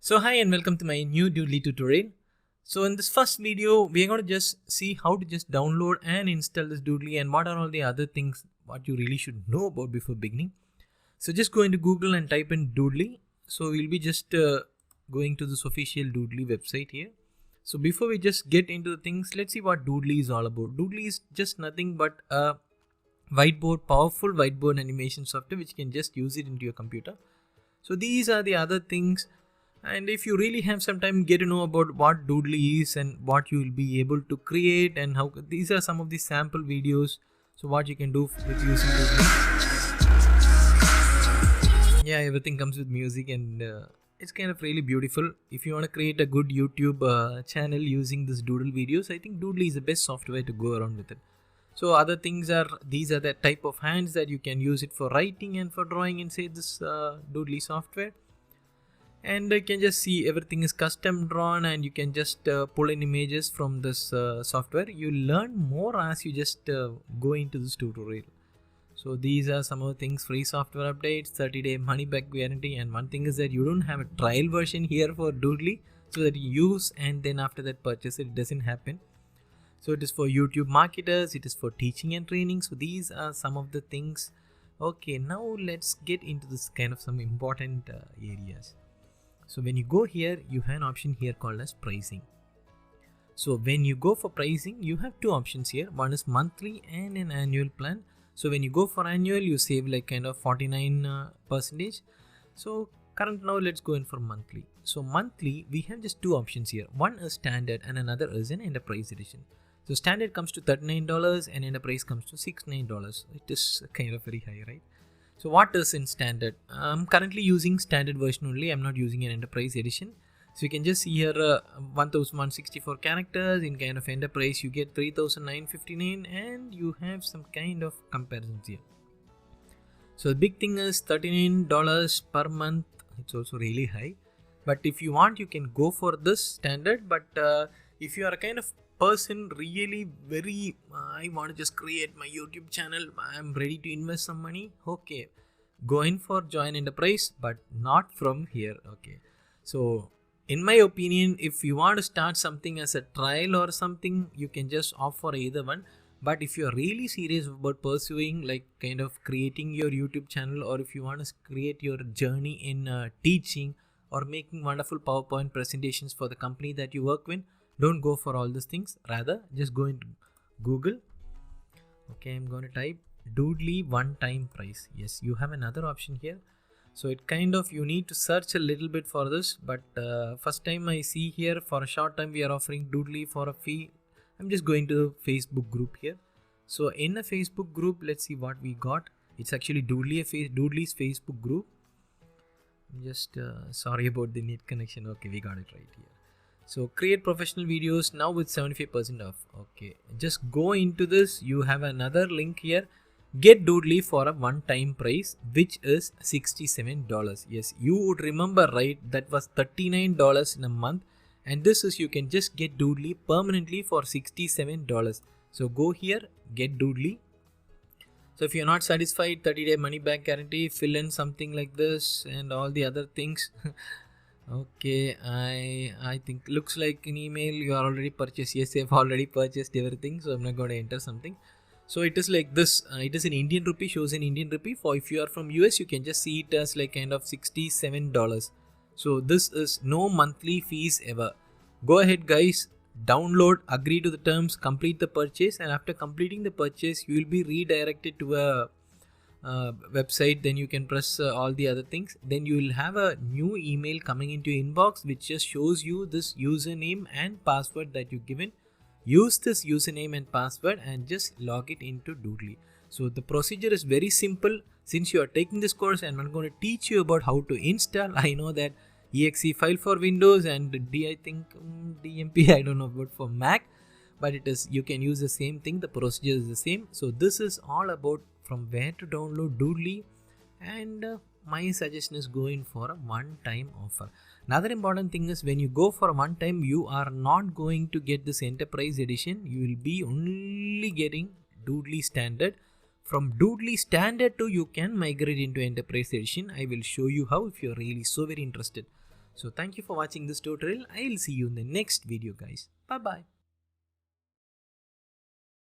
So hi and welcome to my new Doodly tutorial. So in this first video, we are going to just see how to just download and install this Doodly and what are all the other things what you really should know about before beginning. So just go into Google and type in Doodly. So we'll be just going to this official Doodly website here. So before we just get into the things, let's see what Doodly is all about. Doodly is just nothing but a whiteboard, powerful whiteboard animation software which can just use it into your computer. So these are the other things. And if you really have some time, get to know about what Doodly is and what you will be able to create and how these are some of the sample videos. So what you can do with using Doodly. Yeah, everything comes with music and it's kind of really beautiful. If you want to create a good YouTube channel using this Doodle videos, I think Doodly is the best software to go around with it. So other things are, these are the type of hands that you can use it for writing and for drawing inside this Doodly software. And you can just see everything is custom drawn and you can just pull in images from this software. You learn more as you just go into this tutorial. So these are some of the things: free software updates, 30-day money back guarantee, and one thing is that you don't have a trial version here for Doodly so that you use and then after that purchase it doesn't happen. So it is for YouTube marketers, it is for teaching and training. So these are some of the things. Okay, now let's get into this kind of some important areas. So when you go here, you have an option here called as pricing. So when you go for pricing, you have two options here. One is monthly and an annual plan. So when you go for annual, you save like kind of 49%. So current now let's go in for monthly. So monthly, we have just two options here. One is standard and another is an enterprise edition. So standard comes to $39 and enterprise comes to $69. It is kind of very high, right? So what is in standard? I'm currently using standard version only. I'm not using an enterprise edition. So you can just see here 1164 characters. In kind of enterprise you get 3959 and you have some kind of comparisons here. So the big thing is $39 per month. It's also really high. But if you want, you can go for this standard. But if you are a kind of person really very I want to just create my YouTube channel, I'm ready to invest some money, okay, go in for join enterprise, but not from here. Okay, so in my opinion, if you want to start something as a trial or something, you can just opt for either one. But if you're really serious about pursuing like kind of creating your YouTube channel, or if you want to create your journey in teaching or making wonderful PowerPoint presentations for the company that you work with, don't go for all these things. Rather, just go into Google. Okay, I'm going to type Doodly one-time price. Yes, you have another option here. So it kind of, you need to search a little bit for this. But first time I see here, for a short time we are offering Doodly for a fee. I'm just going to the Facebook group here. So in a Facebook group, let's see what we got. It's actually Doodly's Facebook group. Just sorry about the net connection. Okay, we got it right here. So create professional videos now with 75% off. Okay, just go into this. You have another link here. Get Doodly for a one-time price, which is $67. Yes, you would remember, right? That was $39 in a month. And this is, you can just get Doodly permanently for $67. So go here, get Doodly. So if you're not satisfied, 30-day money back guarantee, fill in something like this and all the other things. Okay, I think looks like an email you are already purchased. Yes, I've already purchased everything, so I'm not going to enter something. So it is like this. It is in Indian rupee, shows in Indian rupee. For if you are from US, you can just see it as like kind of $67. So this is no monthly fees ever. Go ahead, guys. Download, agree to the terms, complete the purchase, and after completing the purchase, you will be redirected to a website. Then you can press all the other things. Then you will have a new email coming into your inbox which just shows you this username and password that you given. Use this username and password and just log it into Doodly. So the procedure is very simple. Since you are taking this course, I'm not going to teach you about how to install. I know that exe file for Windows and DMP I don't know about for Mac, but it is, you can use the same thing. The procedure is the same. So this is all about from where to download Doodly, and my suggestion is going for a one-time offer. Another important thing is when you go for a one-time, you are not going to get this enterprise edition. You will be only getting Doodly standard. From Doodly standard to you can migrate into enterprise edition. I will show you how if you're really so very interested. So thank you for watching this tutorial. I will see you in the next video guys. Bye bye.